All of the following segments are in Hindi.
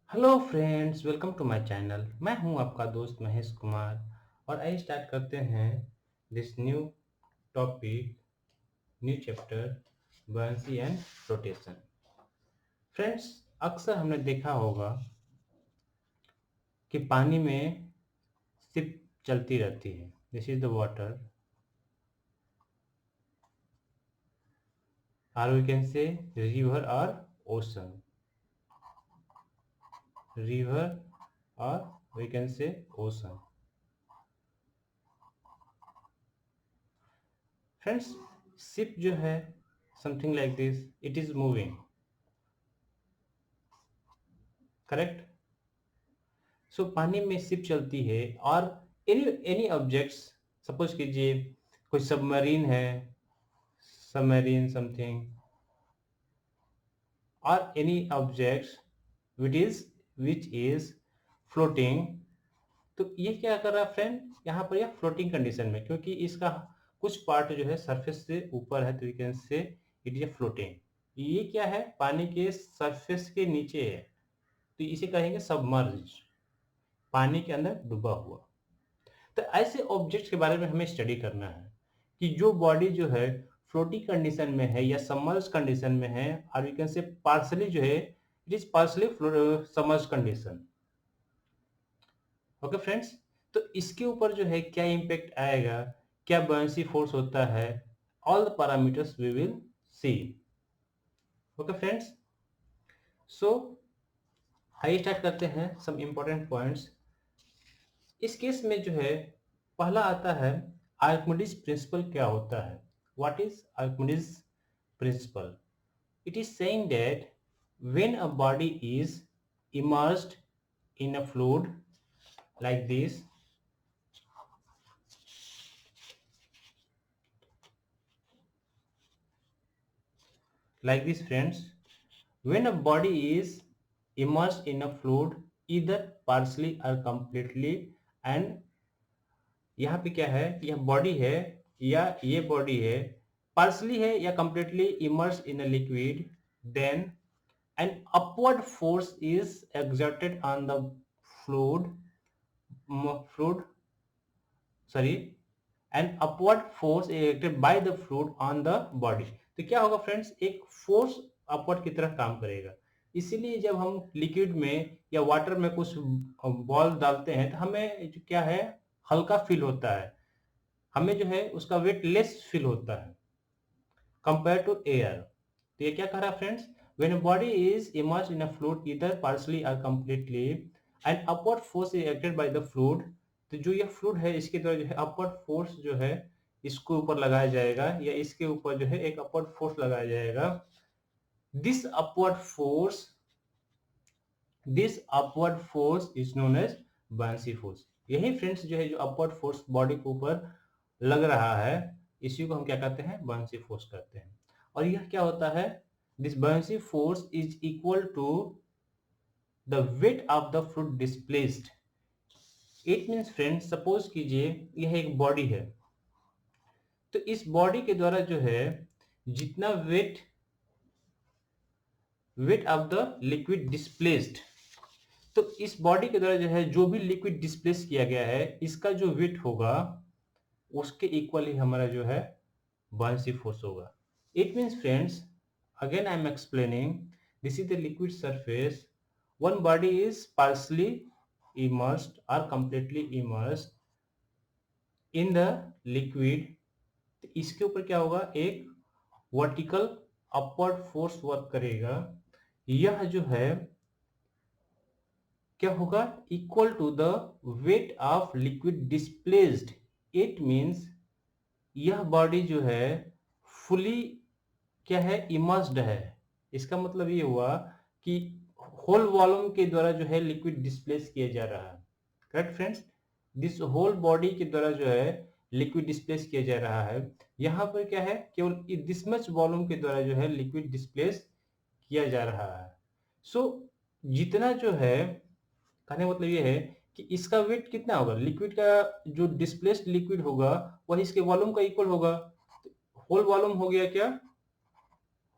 Hello friends, welcome to my channel. मैं हूं आपका दोस्त महेश कुमार। और आइए स्टार्ट करते हैं this new topic, new chapter, buoyancy and rotation. Friends, अक्सर हमने देखा होगा कि पानी में शिप चलती रहती है। दिस इज द वाटर, और वी कैन से रिवर और ओशन। रिवर और we can say ocean. Friends, ship जो है something like this, it is moving, correct. So पानी में शिप चलती है, और एनी एनी ऑब्जेक्ट्स, सपोज कीजिए कोई सबमरीन है, सबमरीन समथिंग, और any objects which is floating. तो ये क्या कर रहा है फ्रेंड, यहाँ पर यह फ्लोटिंग कंडीशन में, क्योंकि इसका कुछ पार्ट जो है सरफेस से ऊपर है, तो we can say it is floating. ये क्या है, पानी के सरफेस के नीचे है, तो इसे कहेंगे सबमर्ज, पानी के अंदर डूबा हुआ। तो ऐसे ऑब्जेक्ट्स के बारे में हमें स्टडी करना है कि जो बॉडी जो है फ्लोटिंग कंडीशन में है या सबमर्ज कंडीशन में है, और वी कैन से पार्शली जो है it is partially submerge condition. Okay friends, तो इसके ऊपर जो है क्या इम्पैक्ट आएगा, क्या buoyancy फोर्स होता है, all the parameters we will see. Okay friends, so आइए स्टार्ट करते हैं सम इम्पोर्टेंट पॉइंट्स। इस केस में जो है पहला आता है आर्किमिडीज प्रिंसिपल। क्या होता है, what is Archimedes principal? It is saying that when a body is immersed in a fluid like this, friends, when a body is immersed in a fluid either partially or completely, and यहाँ पे क्या है, यह बॉडी है या ये बॉडी है, पार्सली है या completely immerse in a liquid, then an upward force is exerted on the fluid fluid sorry an upward force is exerted by the fluid on the body। तो क्या होगा फ्रेंड्स, एक फोर्स अपवर्ड की तरफ काम करेगा। इसीलिए जब हम लिक्विड में या वाटर में कुछ बॉल डालते हैं तो हमें जो क्या है, हल्का फील होता है, हमें जो है उसका वेट लेस फील होता है कंपेयर टू एयर। तो ये क्या कह रहा है friends, when a body is immersed in a fluid either partially और completely and upward force is acted by the fluid, तो जो ये फ्लूइड है इसके द्वारा जो है अपवर्ड फोर्स जो है इसके ऊपर लगाया जाएगा, या इसके ऊपर जो है एक अपवर्ड फोर्स लगाया जाएगा। This upward force this upward force is known as buoyancy force. यही फ्रेंड्स जो है, जो अपवर्ड फोर्स बॉडी के ऊपर लग रहा है, इसी को हम क्या कहते हैं, buoyancy फोर्स कहते हैं। और यह क्या होता है, this buoyancy force is equal to the weight of the fluid displaced. It means friends, suppose कीजिए यह एक बॉडी है, तो इस बॉडी के द्वारा जो है जितना wait of the liquid displaced, तो इस बॉडी के द्वारा जो है जो भी लिक्विड डिस्प्लेस किया गया है, इसका जो वेट होगा उसके इक्वल ही हमारा जो है buoyancy फोर्स होगा। It means friends, again I am explaining, this is the liquid surface, one body is partially immersed or completely immersed in the liquid, तो इसके ऊपर क्या होगा, एक वर्टिकल अपवर्ड फोर्स वर्क करेगा। यह जो है क्या होगा, equal to the weight of liquid displaced. It means यह बॉडी जो है फुली क्या है, इमर्स्ड है। इसका मतलब ये हुआ कि होल वॉल्यूम के द्वारा जो है लिक्विड डिस्प्लेस किया जा रहा है, correct friends. This whole body के द्वारा जो है लिक्विड डिस्प्लेस किया जा रहा है। यहाँ पर क्या है, केवल दिस मच वॉल्यूम के द्वारा जो है लिक्विड डिस्प्लेस किया जा रहा है। सो जितना जो है, कहने का मतलब ये है कि इसका वेट कितना होगा, लिक्विड का जो डिस्प्लेस्ड लिक्विड होगा वह इसके वॉल्यूम का इक्वल होगा। होल वॉल्यूम हो गया क्या,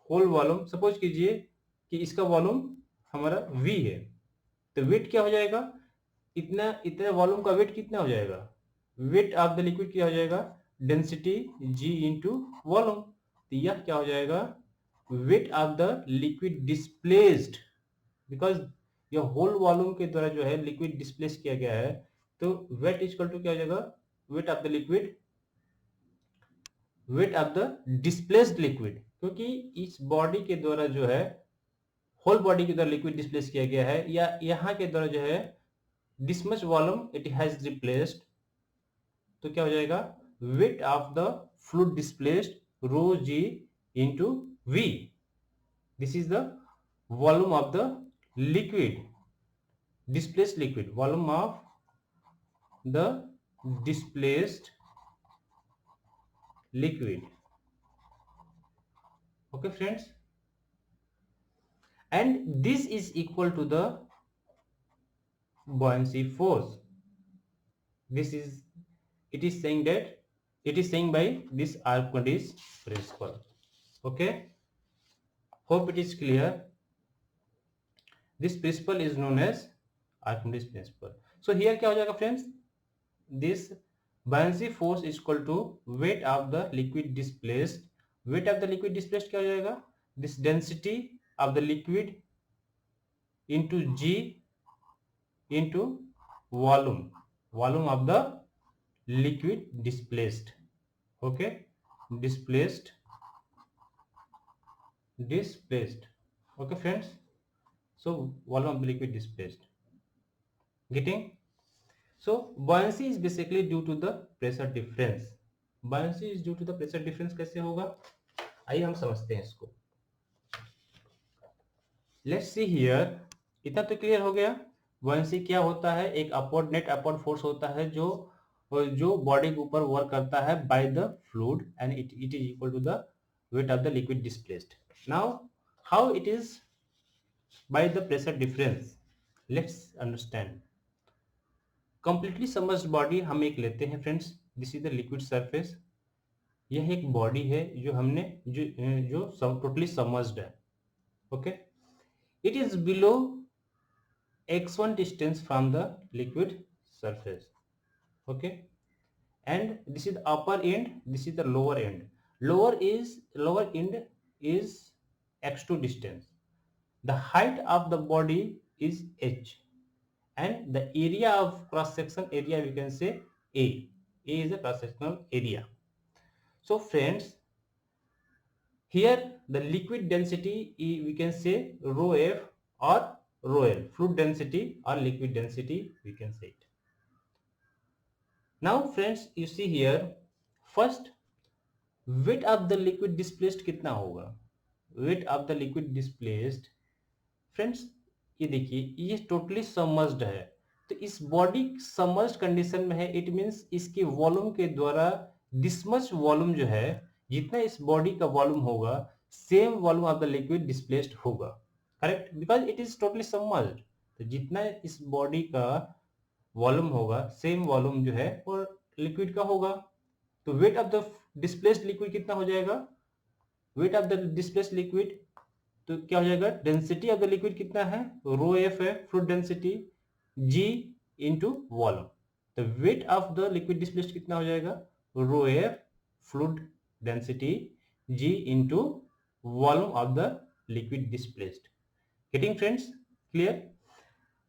होल वॉल्यूम, सपोज कीजिए कि इसका वॉल्यूम हमारा v है, तो वेट क्या हो जाएगा, इतना इतने वॉल्यूम का वेट कितना हो जाएगा, वेट ऑफ द लिक्विड क्या हो जाएगा, डेंसिटी जी इंटू वॉल्यूम। तो यह क्या हो जाएगा, weight of the liquid displaced, because यह होल वॉल्यूम के द्वारा जो है लिक्विड डिस्प्लेस किया गया है, तो वेट इज इक्वल टू क्या हो जाएगा, weight of the liquid, wait of the displaced liquid, क्योंकि इस बॉडी के द्वारा जो है होल बॉडी के द्वारा लिक्विड डिस्प्लेस किया गया है, या यहाँ के द्वारा जो है this much volume it has replaced, तो क्या हो जाएगा, weight of the fluid displaced rho g into V, this is the volume of the liquid displaced liquid, volume of the displaced liquid. Okay friends, and this is equal to the buoyancy force. This is, it is saying that, it is saying by this Archimedes principle. Okay, hope it is clear. This principle is known as Archimedes principle. So here क्या हो जाएगा friends, this buoyancy force is equal to weight of the liquid displaced, weight of the liquid displaced क्या हो जाएगा, this density of the liquid into g into volume, volume of the liquid displaced. Okay, displaced, okay friends, so volume of the liquid displaced, getting. So buoyancy is basically due to the pressure difference. Buoyancy is due to the pressure difference. कैसे होगा, आइए हम समझते हैं इसको. Let's see here. इतना तो क्लियर हो गया. buoyancy क्या होता है, एक अपवर्ड नेट अपवर्ड फोर्स होता है जो बॉडी के ऊपर वर्क करता है by the fluid, and it is equal to the weight of the liquid displaced. Now how it is by the pressure difference, let's understand. Completely submerged body हम एक लेते हैं friends, this is the liquid surface. यह एक बॉडी है जो हमने जो टोटली सबमर्ज्ड है. Okay, it is below x1 distance from the liquid surface. Okay, and this is the upper end, this is the lower and. Lower and is x2 distance. The height of the body is h, and the area of cross section area we can say A. A is the cross sectional area. So friends, here the liquid density we can say rho F or rho L, fluid density or liquid density we can say it. Now friends, you see here, first weight of the liquid displaced कितना होगा, weight of the liquid displaced friends, ये देखिए ये टोटली सबमर्ज्ड है, तो इस बॉडी सबमर्ज्ड कंडीशन में है, इट मींस इसके वॉल्यूम के द्वारा दिस मच वॉल्यूम जो है, जितना इस बॉडी का वॉल्यूम होगा same volume of the liquid displaced होगा. Correct, because it is totally submerged. तो जितना इस बॉडी का वॉल्यूम होगा सेम वॉल्यूम जो है वो लिक्विड का होगा. तो weight of the displaced liquid कितना हो जाएगा, weight of the displaced liquid, तो क्या हो जाएगा, डेंसिटी ऑफ द लिक्विड कितना है, रो एफ है, fluid density G into volume. तो weight of the liquid displaced कितना हो जाएगा, rho F fluid density G into volume of the liquid displaced. Getting friends, clear.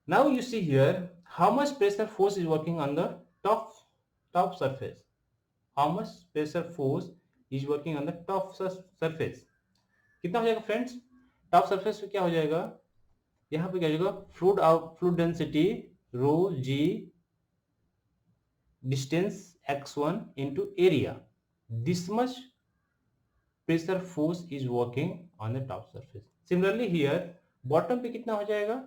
Now you see here how much pressure force is working on the top surface. How much pressure force is working on the top surface. कितना हो जाएगा फ्रेंड्स, टॉप सरफेस पे क्या हो जाएगा, यहां पे क्या हो जाएगा, fluid density rho G distance x1 into area, this much pressure force is working on the top surface. Similarly here bottom पे कितना हो जाएगा,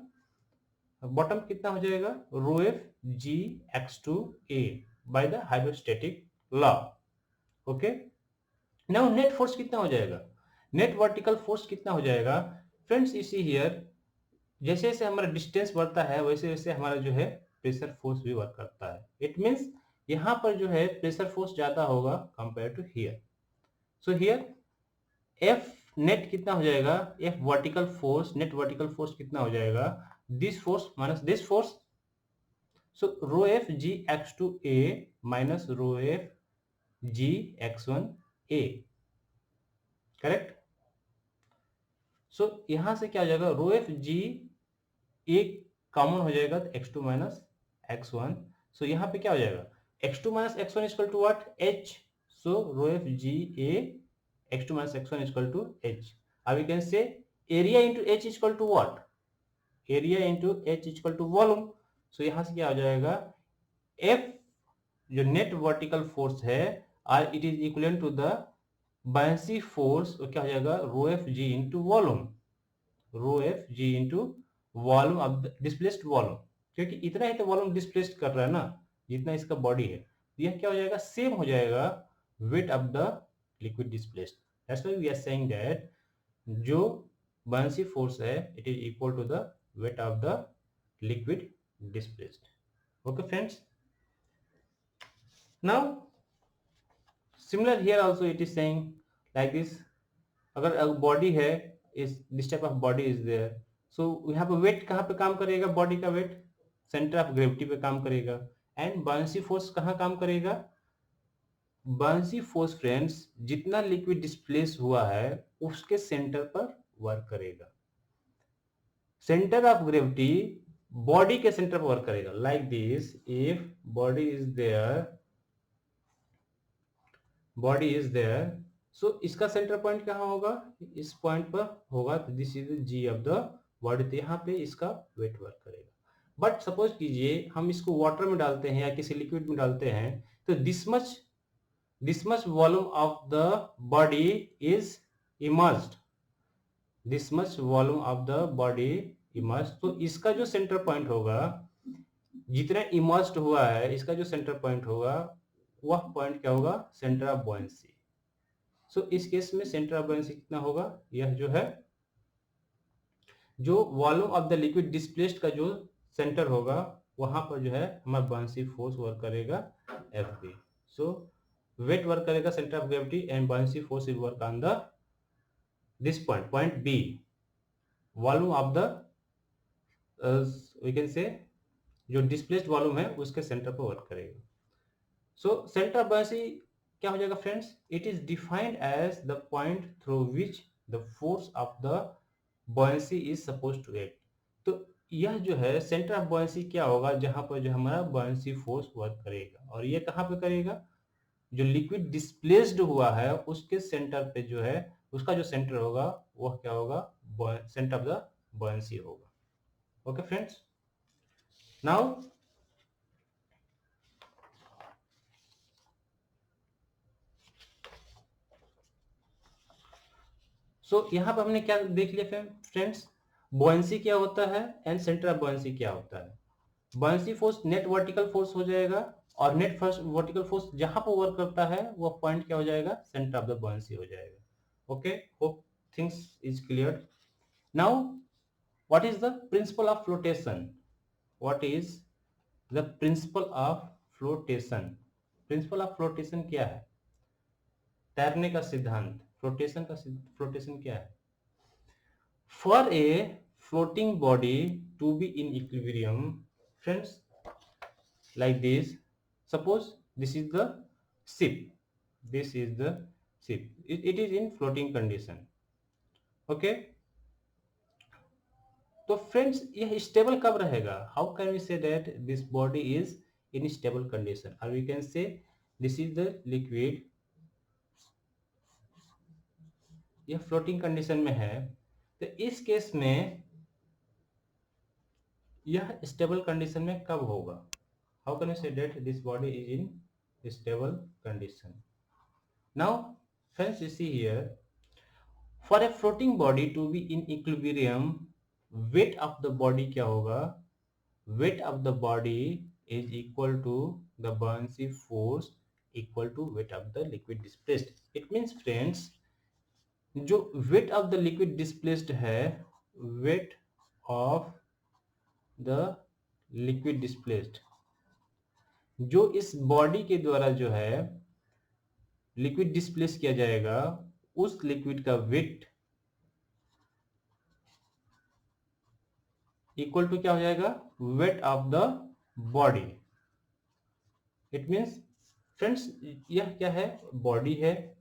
बॉटम पे कितना हो जाएगा, rho F G x2 a by the hydrostatic law. Okay, now net force कितना हो जाएगा, नेट वर्टिकल फोर्स कितना हो जाएगा फ्रेंड्स. इसी हियर जैसे जैसे हमारा डिस्टेंस बढ़ता है वैसे वैसे हमारा जो है प्रेशर फोर्स भी वर्क करता है. इट मींस यहाँ पर जो है प्रेशर फोर्स ज्यादा होगा compare to here. So here F net कितना हो जाएगा, F vertical force, net vertical force कितना हो जाएगा, this force minus this force, so rho F G X two A minus rho F G X one A, correct. So यहां से क्या हो जाएगा, रो एफ जी ए कॉमन हो जाएगा तो X two minus X one, so यहाँ पे क्या हो जाएगा, X two minus X one equal to what, H, so rho F G A X two minus X one equal to H. अब you can say area into H equal to what, area into H equal to volume, so यहां से क्या हो जाएगा, एफ जो नेट वर्टिकल फोर्स है are it is equal to the buoyancy force, क्या हो जाएगा, rho F G into volume, rho F G into volume of displaced volume, क्योंकि इतना ही तो वॉल्यूम डिस्प्लेस्ड कर रहा है ना जितना इसका बॉडी है, तो यह क्या हो जाएगा, सेम हो जाएगा weight of the liquid displaced. That's why we are saying that जो बायसी फोर्स है it is equal to the weight of the liquid displaced. Okay friends, now similar here also it is saying like this, अगर बॉडी है, इस this type of body is there, so यहाँ पे वेट कहाँ पे काम करेगा, बॉडी का वेट सेंटर ऑफ ग्रेविटी पे काम करेगा, एंड बायसी फोर्स कहाँ काम करेगा, बायसी फोर्स फ्रेंड्स जितना लिक्विड डिस्प्लेस हुआ है उसके सेंटर पर वर्क करेगा, सेंटर ऑफ ग्रेविटी बॉडी के सेंटर पर वर्क करेगा, like this if body is there, body is there, so इसका सेंटर पॉइंट कहाँ होगा, इस पॉइंट पर होगा, तो this is G of the body, तो यहाँ पे इसका वेट वर्क करेगा। बट सपोज कीजिए हम इसको वाटर में डालते हैं या किसी लिक्विड में डालते हैं, तो this much volume of the body is immersed, this much volume of the body immersed, तो इसका जो सेंटर पॉइंट होगा, जितना इमर्स्ड हुआ है इसका जो सेंटर पॉइंट होगा वह पॉइंट क्या होगा, सेंटर ऑफ बॉयंसी। सो इस केस में सेंटर ऑफ बॉयंसी कितना होगा, यह जो है जो volume of the liquid displaced का जो सेंटर होगा वहां पर जो है हमारा बॉयंसी फोर्स वर्क करेगा F B, so weight work करेगा centre of gravity and buoyancy force will work on the this point, point B, volume of the we can say जो डिस्प्लेस्ड वॉल्यूम है उसके सेंटर पर वर्क करेगा। सो सेंटर ऑफ बॉयंसी क्या हो जाएगा friends, it is defined as the point through which the force of the buoyancy is suppose to act, तो यह जो है सेंटर ऑफ बॉयंसी क्या होगा, जहां पर जो हमारा बॉयंसी फोर्स वर्क करेगा, और ये कहां पे करेगा, जो लिक्विड डिस्प्लेस्ड हुआ है उसके सेंटर पे जो है उसका जो सेंटर होगा वह क्या होगा, सेंटर ऑफ द बॉयंसी होगा। ओके फ्रेंड्स, नाउ सो यहाँ पे हमने क्या देख लिया फ्रेंड्स, बॉयंसी क्या होता है एंड सेंटर ऑफ बॉयंसी क्या होता है। Buoyancy force net vertical force हो जाएगा, और नेट फर्स्ट वर्टिकल फोर्स जहां पर वर्क करता है वो पॉइंट क्या हो जाएगा, सेंटर ऑफ द बॉयंसी हो जाएगा। Okay, hope things is clear. Now what is the principle of flotation, what is the principle of flotation, principle of flotation क्या है, तैरने का सिद्धांत, फ्लोटेशन क्या है, for a floating body to be in equilibrium friends, like this, suppose this is the ship, this is the ship, it is in floating condition, okay, तो फ्रेंड्स यह स्टेबल कब रहेगा, how can we say that this body is in stable condition, और we can say this is the liquid, यह फ्लोटिंग कंडीशन में है, तो इस केस में यह स्टेबल कंडीशन में कब होगा, how can you say that this body is in stable condition? Now friends, you see here, for a floating body to be in equilibrium, weight of the body क्या होगा, weight of the body is equal to the buoyancy force equal to weight of the liquid displaced. It means friends, जो weight of the liquid displaced है, weight of the liquid displaced, जो इस बॉडी के द्वारा जो है लिक्विड डिस्प्लेस किया जाएगा, उस लिक्विड का वेट इक्वल टू क्या हो जाएगा, weight of the body. It means friends, यह क्या है, बॉडी है,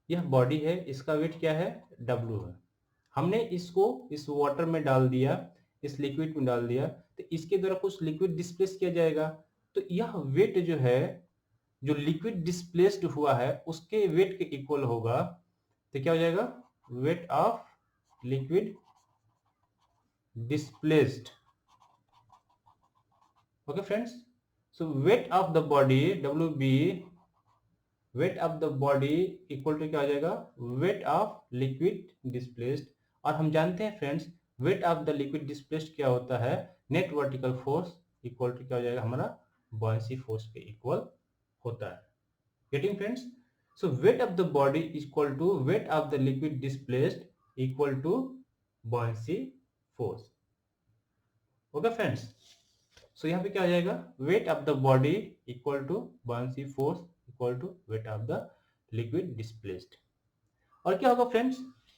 यह बॉडी है, इसका वेट क्या है, W है। हमने इसको इस वाटर में डाल दिया, इस लिक्विड में डाल दिया, तो इसके द्वारा कुछ लिक्विड डिस्प्लेस किया जाएगा। तो यह वेट जो है, जो लिक्विड डिस्प्लेस्ड हुआ है उसके वेट के इक्वल होगा। तो क्या हो जाएगा, weight of liquid displaced. Okay friends, so weight of the body WB, weight of the body equal to क्या हो जाएगा, वेट ऑफ लिक्विड डिस्प्लेस्ड। और हम जानते हैं friends, weight of the liquid displaced क्या होता है, net vertical force equal to क्या हो जाएगा, हमारा बॉयंसी फोर्स के इक्वल होता है। Getting friends, so weight of the body equal to weight of the liquid displaced equal to buoyancy force. Okay friends, so यहाँ पे क्या हो जाएगा, weight of the body equal to buoyancy force equal to weight of the liquid displaced. और क्या होगा friends,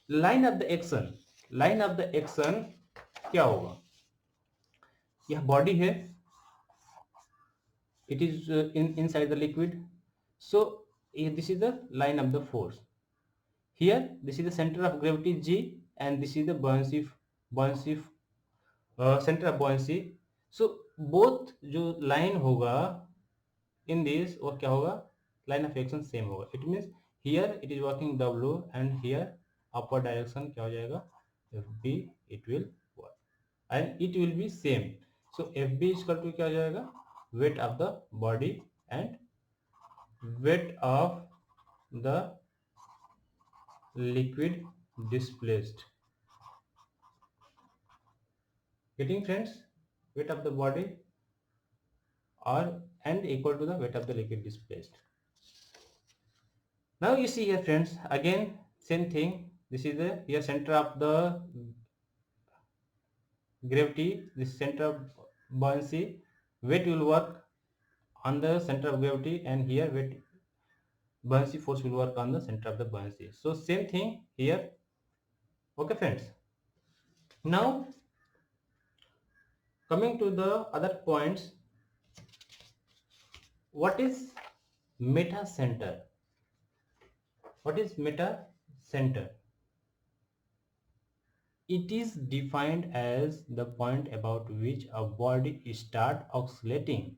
line of the action, line of the action क्या होगा, यह बॉडी है, it is inside the liquid, so this is the line of the force. Here this is the center of gravity G and this is the buoyancy center of buoyancy. So both जो line होगा in this, वो क्या होगा, line of action same होगा। It means here it is working W and here upward direction क्या हो जाएगा, FB, it will work and it will be same. So FB is equal to क्या हो जाएगा, weight of the body and weight of the liquid displaced. Getting friends, weight of the body or and equal to the weight of the liquid displaced. Now you see here friends, again same thing, this is the here center of the gravity, this center of buoyancy, weight will work on the center of gravity and here weight buoyancy force will work on the center of the buoyancy. So same thing here. Okay friends, now coming to the other points, what is meta center, what is meta center? It is defined as the point about which a body start oscillating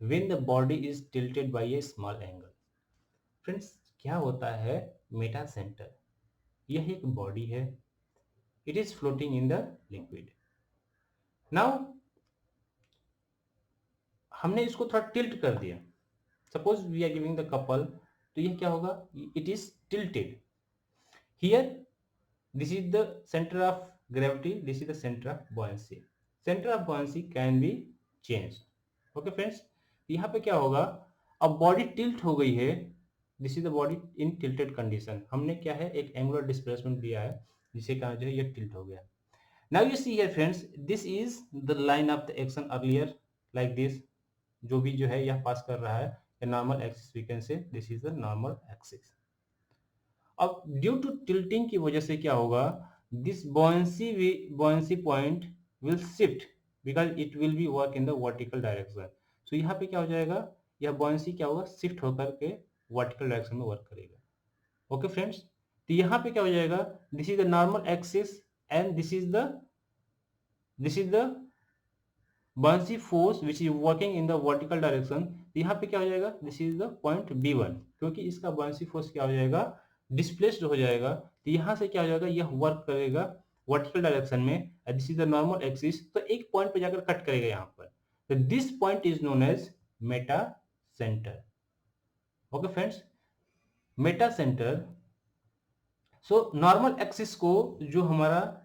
when the body is tilted by a small angle. Friends, क्या होता है मेटा सेंटर, यह एक बॉडी है, it is floating in the liquid. Now हमने इसको थोड़ा टिल्ट कर दिया, suppose we are giving the couple, तो यह क्या होगा, it is tilted. Here this is the centre of gravity, this is the centre of buoyancy, centre of buoyancy can be change. Okay friends, यहाँ पे क्या होगा, अब बॉडी टिल्ट हो गई है, this is the body in tilted condition, हमने क्या है एक एंगुलर डिस्प्लेसमेंट दिया है जिसके कारण जो है ये टिल्ट हो गया। Now you see here friends, this is the line of the action earlier, like this, जो भी जो है यह पास कर रहा है, normal axis we can say this is the normal axis. अब ड्यू टू टिल्टिंग की वजह से क्या होगा, this buoyancy point will shift because it will be work in the vertical direction. So यहाँ पे क्या हो जाएगा, यह buoyancy क्या होगा, शिफ्ट होकर के वर्टिकल डायरेक्शन में वर्क करेगा। ओके फ्रेंड्स, तो यहाँ पे क्या हो जाएगा, this is the normal axis and this is the buoyancy force which is working in the vertical direction। तो यहाँ पे क्या हो जाएगा, this is the point B1, क्योंकि इसका buoyancy force क्या हो जाएगा, डिस्प्लेस्ड हो जाएगा। तो यहाँ से क्या हो जाएगा, यह वर्क करेगा वर्टिकल डायरेक्शन में, this is the normal axis, तो एक पॉइंट पे जाकर कट करेगा यहाँ पर, तो this point is known as metacentre. Okay friends, metacentre, so normal axis को जो हमारा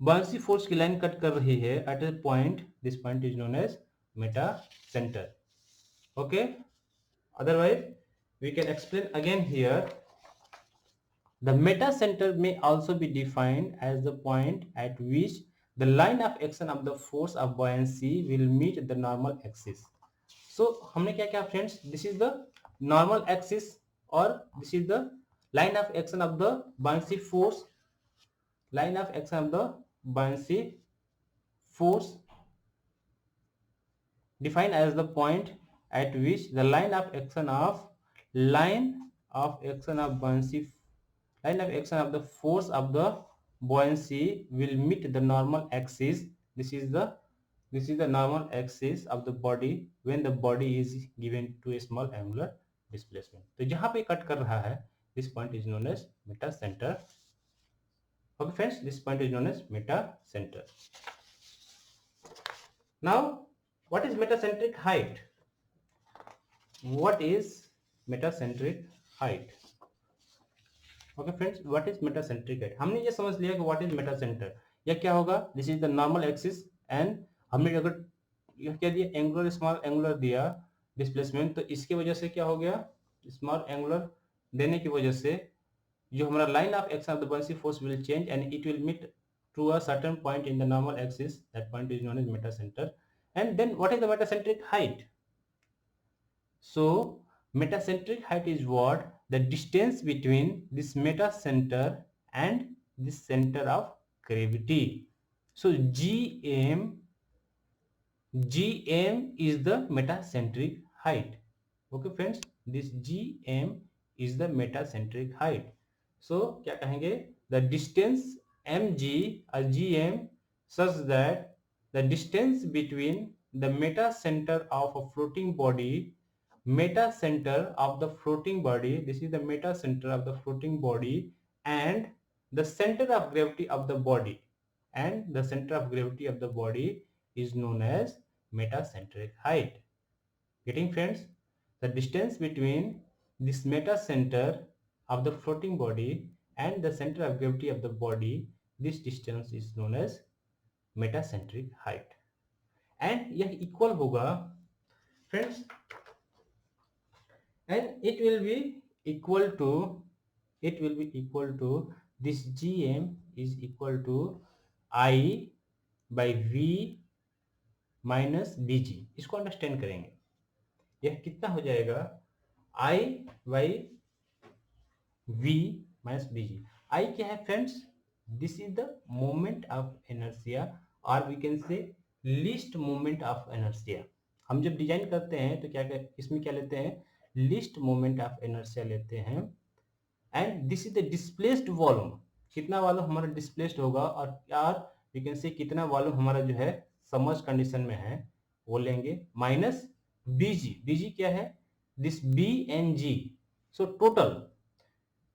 buoyancy फोर्स की लाइन कट कर रही है at a point, this point is known as metacentre. Okay, otherwise we can explain again here, the meta center may also be defined as the point at which the line of action of the force of buoyancy will meet the normal axis। so हमने क्या किया friends, this is the normal axis और this is the line of action of the buoyancy force, line of action of the buoyancy force defined as the point at which the line of action of buoyancy line of action of the force of the buoyancy will meet the normal axis. This is the normal axis of the body when the body is given to a small angular displacement. तो जहां पे कट कर रहा है, this point is known as meta center. Okay friends, this point is known as meta center. Now, what is metacentric height? What is metacentric height? Okay friends, what is metacentric height? हमने ये समझ लिया कि what is metacenter. या क्या होगा? This is the normal axis and हमने अगर यह क्या दिया, एंगुलर स्मॉल एंगुलर दिया डिस्प्लेसमेंट, तो इसकी वजह से क्या हो गया, स्मॉल एंगुलर देने की वजह से जो हमारा line of action of the buoyancy force will change and it will meet to a certain point in the normal axis. That point is known as metacenter. And then what is the metacentric height? So metacentric height is what? The distance between this metacenter and this center of gravity. So Gm is the metacentric height. Okay friends, this Gm is the metacentric height. So क्या कहेंगे, the distance mg or Gm such that the distance between the metacenter of a floating body, metacenter of the floating body, this is the metacenter of the floating body, and the center of gravity of the body, and the center of gravity of the body is known as metacentric height. Getting friends? The distance between this metacenter of the floating body and the center of gravity of the body, this distance is known as metacentric height. And यह equal होगा friends, and it will be equal to this Gm is equal to I by V minus bg. इसको अंडरस्टैंड करेंगे, यह कितना हो जाएगा, I by V minus bg. I क्या है friends, this is the moment of inertia और we can say least moment of inertia. हम जब डिजाइन करते हैं तो क्या इसमें क्या लेते हैं, लीस्ट मोमेंट ऑफ इनर्शिया लेते हैं. And this is the displaced volume, कितना वॉल्यूम हमारा डिस्प्लेस्ड होगा, और यार वी कैन से कितना वॉल्यूम हमारा जो है सबमर्ज कंडीशन में है वो लेंगे, माइनस बीजी. बीजी क्या है, this B and G. So total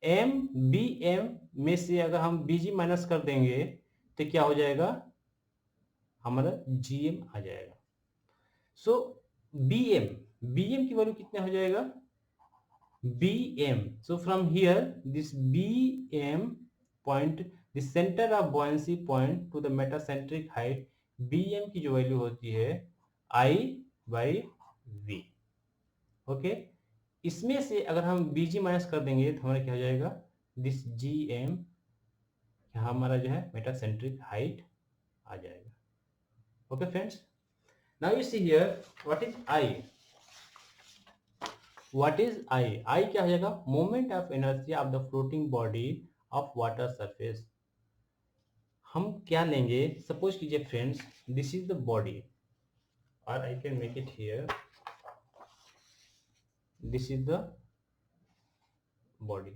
M B M में से अगर हम बीजी माइनस कर देंगे तो क्या हो जाएगा, हमारा जीएम आ जाएगा. सो बीएम की वैल्यू कितना हो जाएगा, bm. So from here this bm point, the center of buoyancy point to the metacentric height, bm की जो वैल्यू होती है I by v. ओके, इसमें से अगर हम bg माइनस कर देंगे तो हमारा क्या हो जाएगा, दिस gm हमारा जो है मेटासेंट्रिक हाइट आ जाएगा. Okay friends, now you see here what is I. What is I? I क्या हो जाएगा, moment of inertia of the floating body of water surface. हम क्या लेंगे, सपोज कीजिए friends, this is the body, और I can make it here, this is the body,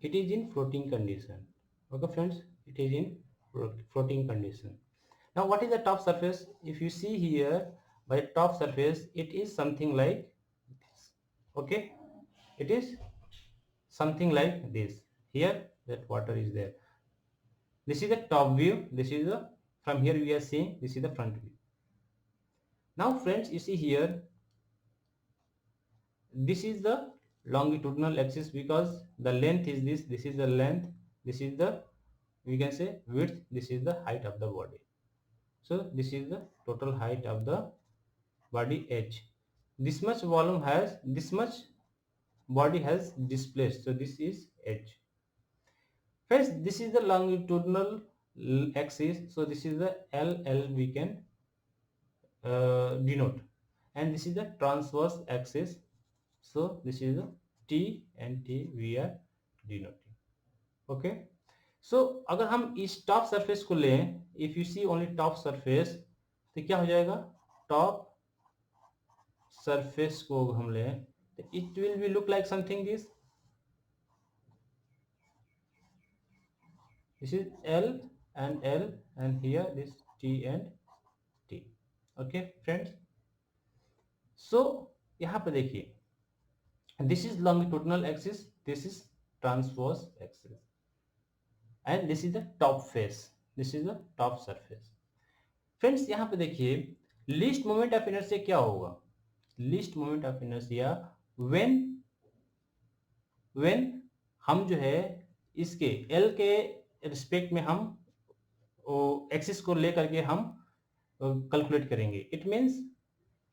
it is in floating condition. Okay friends, it is in floating condition. Now what is the top surface? If you see here by top surface, it is something like this. Okay, it is something like this. Here that water is there. This is the top view, this is the, from here we are seeing, this is the front view. Now friends, you see here, this is the longitudinal axis because the length is this is the length, this is the, we can say, width, this is the height of the body. So this is the total height of the body h. This much volume has, this much body has displaced, so this is h. First, this is the longitudinal axis, so this is the L we can denote, and this is the transverse axis, so this is the T and T we are denoting. Okay, so अगर हम इस टॉप सरफेस को लें, if you see only top surface, तो क्या हो जाएगा, टॉप सरफेस को हम लें तो it will B look like something this, this is L and here this T and T. Okay friends, so यहाँ पे देखिए this is longitudinal axis, this is transverse axis and this is the top face, this is the top surface. Friends यहाँ पे देखिए लीस्ट मोमेंट ऑफ इनर्शिया क्या होगा, least moment of inertia when when हम जो है इसके L के रिस्पेक्ट में हम एक्सिस को लेकर के हम कैलकुलेट करेंगे. It means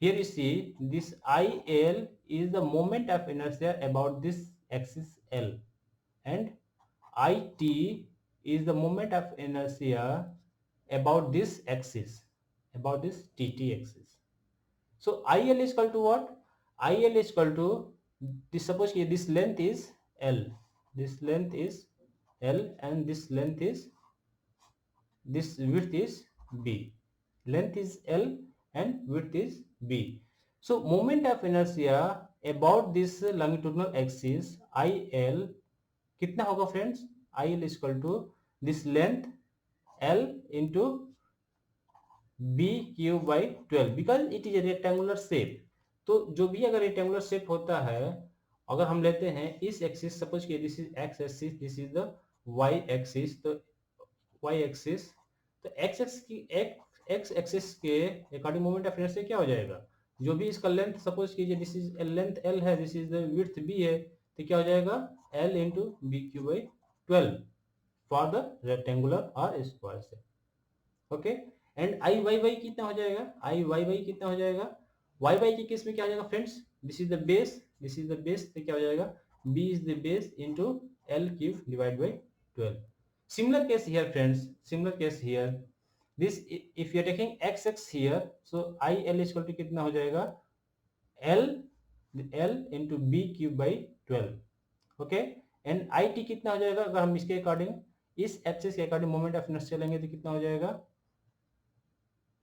here you see this IL is the moment of inertia about this axis L and IT is the moment of inertia about this axis, about this TT axis. So IL is equal to what? IL is equal to this, suppose this length is L, this length is L and this length is, this width is B, length is L and width is B. So moment of inertia about this longitudinal axis IL कितना होगा friends, IL is equal to this length L into B cube by 12 because it is a rectangular shape. तो जो भी अगर रेक्टेंगुलर शेप होता है, अगर हम लेते हैं इस एक्सिस, सपोज कि this is X axis, this is the Y axis, तो वाई एक्सिस, तो एक्स एक्सिस के अकॉर्डिंग मोमेंट ऑफ इनर्शिया क्या हो जाएगा, जो भी इसका लेंथ सपोज कीजिए दिस इज लेंथ एल है, this is the width B है, तो क्या हो जाएगा L into B cube by 12 for the rectangular और स्क्वायर से. Okay and I Y Y कितना हो जाएगा, आई वाई वाई कितना हो जाएगा, वाई वाई के केस में क्या हो जाएगा friends, this is the base, this is the base, तो क्या हो जाएगा B is the base into L cube divide by 12. Similar case here friends, similar case here, this if you are taking x here, so IL is equal to कितना हो जाएगा L into B cube by 12. Okay and IT कितना हो जाएगा, अगर हम इसके अकॉर्डिंग इस एक्सिस के अकॉर्डिंग मोमेंट ऑफ इनर्शिया लेंगे तो कितना हो जाएगा,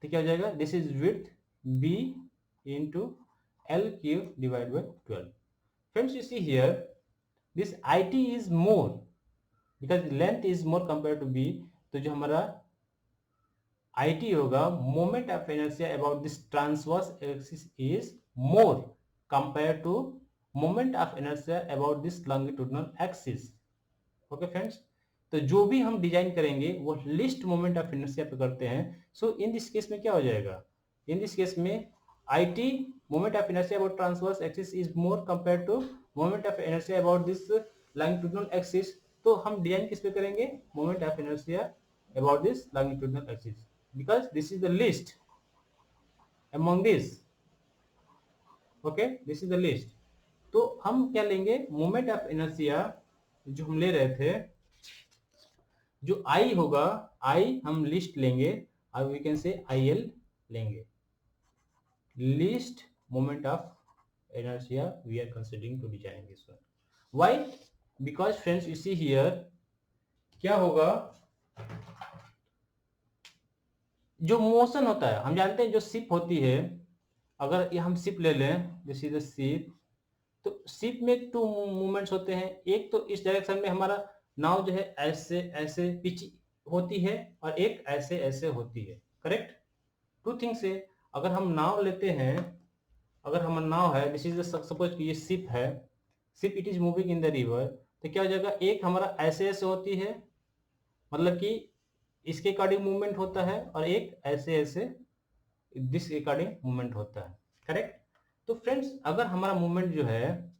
तो क्या हो जाएगा this is width B into L cube divided by 12. Friends you see here this IT is more because length is more compared to B, तो जो हमारा IT होगा moment of inertia about this transverse axis is more compared to moment of inertia about this longitudinal axis. Okay friends, तो जो भी हम डिजाइन करेंगे वो लिस्ट मोमेंट ऑफ इनर्शिया पे करते हैं. सो इन दिस केस में क्या हो जाएगा, इन दिस केस में IT moment of inertia about transverse axis is more compared to moment of inertia about this longitudinal axis. तो हम डिजाइन किस पे करेंगे, moment of inertia about this longitudinal axis because this is the list among this. Okay this is the list. तो हम क्या लेंगे, मोमेंट ऑफ इनर्शिया जो हम ले रहे थे, जो आई होगा, आई हम लिस्ट लेंगे और वी कैन से IL लेंगे, list moment of inertia we are considering to design this one. Why? Because friends you see here क्या होगा, जो मोशन होता है हम जानते हैं, जो शिप होती है, अगर ये हम शिप ले लें, दिस इज द शिप, तो शिप में टू मूवमेंट्स होते हैं, एक तो इस डायरेक्शन में हमारा नाव जो है ऐसे ऐसे पिच होती है और एक ऐसे ऐसे होती है, करेक्ट. टू थिंग्स है, अगर हम नाव लेते हैं, अगर हमारा नाव है, दिस इज सपोज कि ये शिप है, ship it is moving in the river, तो क्या हो जाएगा, एक हमारा ऐसे ऐसे होती है, मतलब कि इसके अकॉर्डिंग मूवमेंट होता है, और एक ऐसे ऐसे दिस अकॉर्डिंग मूवमेंट होता है, करेक्ट. तो फ्रेंड्स अगर हमारा मूवमेंट जो है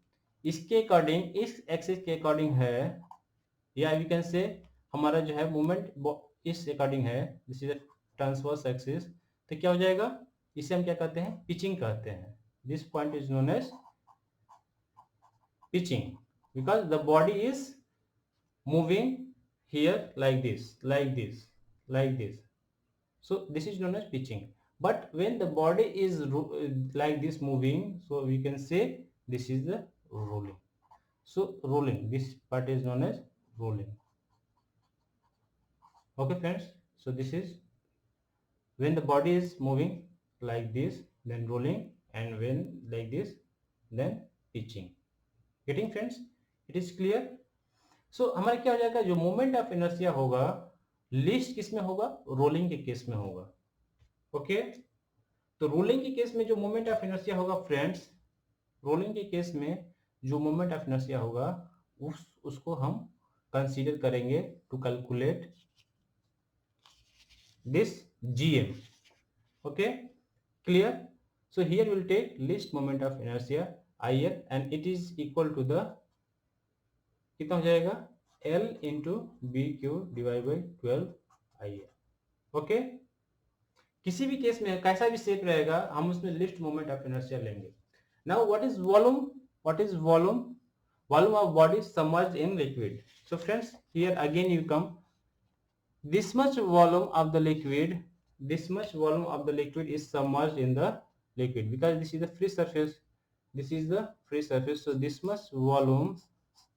इसके अकॉर्डिंग, इस एक्सिस के अकॉर्डिंग है, या वी कैन से हमारा जो है मूवमेंट इस अकॉर्डिंग है, दिस इज ट्रांसवर्स एक्सिस, तो क्या हो जाएगा, इसे हम क्या कहते हैं, पिचिंग कहते हैं. This point is known as pitching because the body is moving here like this, like this, like this. So this is known as pitching. But when the body is like this moving, so we can say this is the rolling. So rolling, this part is known as rolling. Okay friends, so this is when the body is moving like this, then rolling, and when like this, then pitching. Getting friends, it is clear. So हमारा क्या हो जाएगा, जो मोमेंट ऑफ इनर्शिया होगा लिस्ट किस में होगा, रोलिंग के केस में होगा। ओके, तो रोलिंग के केस में जो मोमेंट ऑफ इनर्शिया होगा फ्रेंड्स, रोलिंग के केस में जो मोमेंट ऑफ इनर्शिया होगा उसको हम कंसीडर करेंगे to calculate this gm. Okay, clear? So here we'll take least moment of inertia il, and it is equal to the कितना हो जाएगा, l into bq divided by 12 il. Okay, किसी भी केस में कैसा भी शेप रहेगा हम उसमें लिस्ट मोमेंट ऑफ इनर्शिया लेंगे। Now what is volume, what is volume, volume of body submerged in liquid. So friends, here again you come, this much volume of the liquid, this much volume of the liquid is submerged in the liquid because this is the free surface, this is the free surface, so this much volume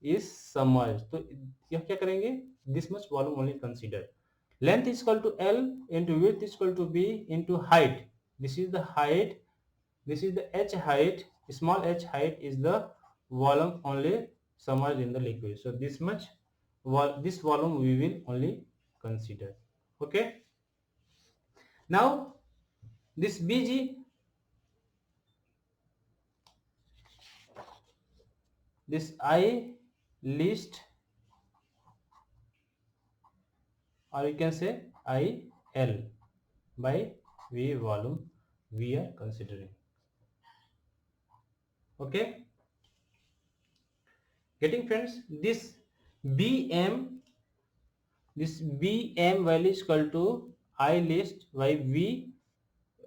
is submerged. तो यह क्या करेंगे, this much volume only consider. Length is equal to L into width is equal to B into height. This is the height, this is the h height, small h height is the volume only submerged in the liquid. So this much this volume we will only consider. Okay, now this bg, this I list, or you can say IL by V volume we are considering. Okay, getting friends, this bm, this bm value is equal to I list by V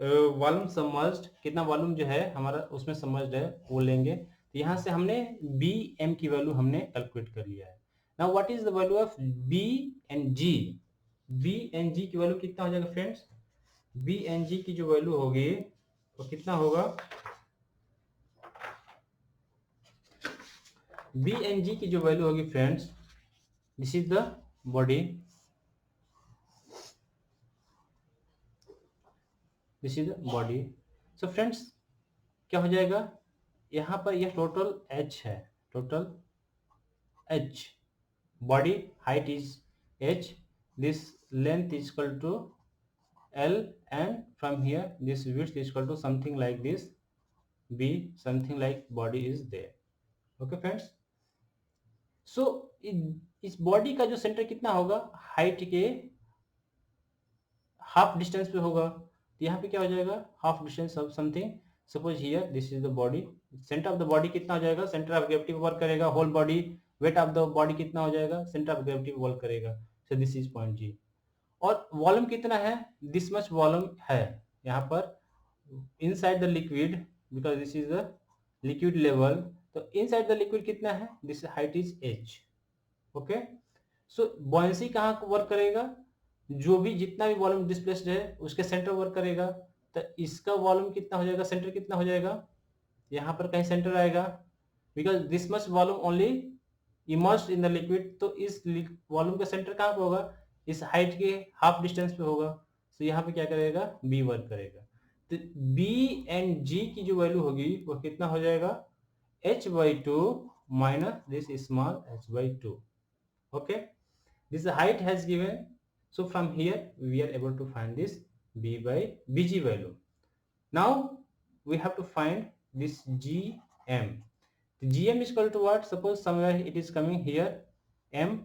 volume submerged, कितना वॉल्यूम जो है हमारा उसमें सबमर्ज्ड है वो लेंगे। तो यहाँ से हमने बी एम की वैल्यू हमने कैलकुलेट कर लिया है। Now what is the value of B and G, B and G की वैल्यू कितना हो जाएगा फ्रेंड्स, बी एंड जी की जो वैल्यू होगी वो कितना होगा, बी एंड जी की जो वैल्यू होगी friends, this is the body, this is the body. So friends क्या हो जाएगा, यहाँ पर यह टोटल h है, total h, body height is h, this length is equal to l, and from here this width is equal to something like this b, something like body is there. Okay friends, so इस बॉडी का जो सेंटर कितना होगा, हाइट के हाफ डिस्टेंस पे होगा। तो यहाँ पे क्या हो जाएगा, half distance of something, suppose here this is the body, centre of the body कितना हो जाएगा, सेंटर ऑफ ग्रेविटी वर्क करेगा, whole body weight of the body कितना हो जाएगा, सेंटर ऑफ ग्रेविटी वर्क करेगा। So this is point G, और वॉल्यूम कितना है, दिस मच वॉल्यूम है यहाँ पर inside the liquid, because this is the liquid level. तो इनसाइड द लिक्विड कितना है, this height is h. Okay, so buoyancy कहाँ वर्क करेगा, जो भी जितना भी वॉल्यूम डिस्प्लेस्ड है उसके सेंटर वर्क करेगा। तो इसका वॉल्यूम कितना हो जाएगा, सेंटर कितना हो जाएगा, यहाँ पर कहीं सेंटर आएगा, because this much volume only immersed in the liquid. तो इस वॉल्यूम का सेंटर कहाँ पे होगा, इस हाइट के हाफ डिस्टेंस पे होगा। तो यहाँ पे क्या करेगा, बी वर्क करेगा। तो बी एंड जी की जो वैल्यू होगी वो कितना हो जाएगा, h/2 minus this small h/2. Okay, this height has given, so from here we are able to find this b by bg value. Now we have to find this gm. The gm is equal to what, suppose somewhere it is coming here m,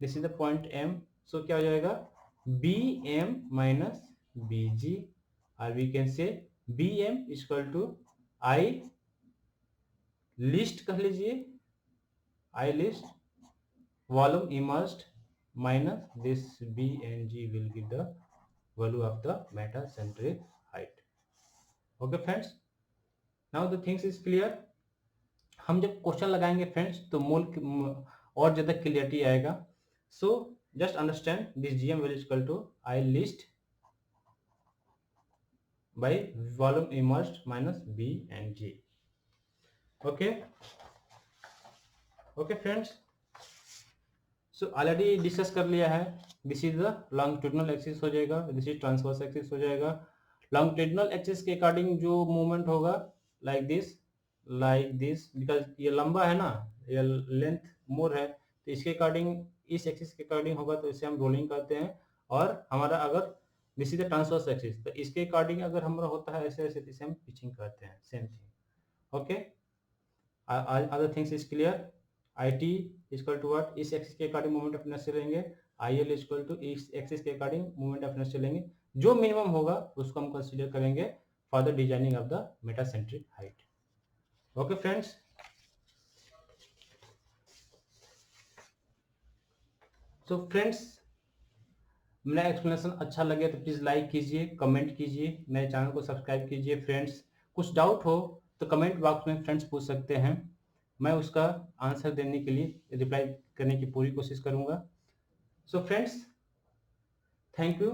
this is the point m, so क्या हो जाएगा, bm minus bg, or we can say bm is equal to I list कह लीजिए, I list volume immersed minus this b and g will give the value of the metacentric height. Okay friends, now the things is clear. हम जब क्वेश्चन लगाएंगे फ्रेंड्स तो मूल और ज्यादा क्लियरिटी आएगा। So just understand this gm will is equal to I list by volume immersed minus b and g. Okay, okay friends, so already discuss कर लिया है। This is the longitudinal axis हो जाएगा, दिस इज ट्रांसवर्स एक्सिस हो जाएगा। लॉन्गिट्यूडिनल एक्सिस के अकॉर्डिंग जो मूवमेंट होगा लाइक दिस बिकॉज ये लंबा है ना, ये लेंथ मोर है, तो इसके अकॉर्डिंग इस एक्सिस के अकॉर्डिंग होगा तो इसे हम रोलिंग कहते हैं। और हमारा अगर this is the transverse axis, तो इसके अकॉर्डिंग अगर हमारा होता है ऐसे ऐसे, तो इसे हम पिचिंग कहते हैं। Same thing. Okay, other things is clear. I T equal to what, इस एक्सिस के अकॉर्डिंग मोमेंट ऑफ इनर्शिया लेंगे। आई एल इक्वल टू इस एक्सिस के अकॉर्डिंग मोमेंट ऑफ इनर्शिया लेंगे। जो मिनिमम होगा उसको हम कंसीडर करेंगे for the designing of the metacentric height. Okay friends, so friends मेरा एक्सप्लेनेशन अच्छा लगे तो प्लीज़ लाइक कीजिए, कमेंट कीजिए, मेरे चैनल को सब्सक्राइब कीजिए। फ्रेंड्स कुछ डाउट हो तो कमेंट बॉक्स में फ्रेंड्स पूछ सकते हैं, मैं उसका आंसर देने के लिए रिप्लाई करने की पूरी कोशिश करूंगा। So friends, thank you.